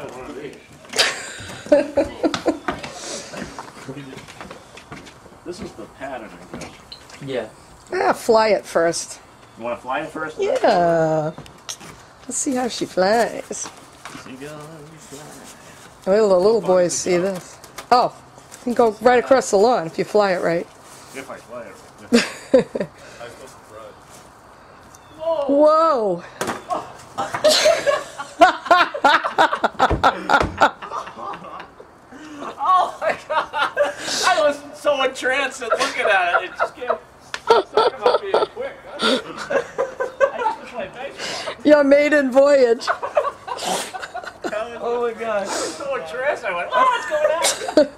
fly one of these. This is the pattern, I guess. Yeah. Ah, fly it first. You want to fly it first? Yeah. Let's see how she flies. Seagulls fly. Wait till the little boys see this. Oh, you can go right across the lawn if you fly it right. If I fly it right. I was supposed to throw it. Whoa! Oh my god! I was so entranced at looking at it. It just came. Talking about being quick. Huh? I used to play baseball. Your maiden voyage. Oh my god. I was so entranced. I went, oh, what's going on?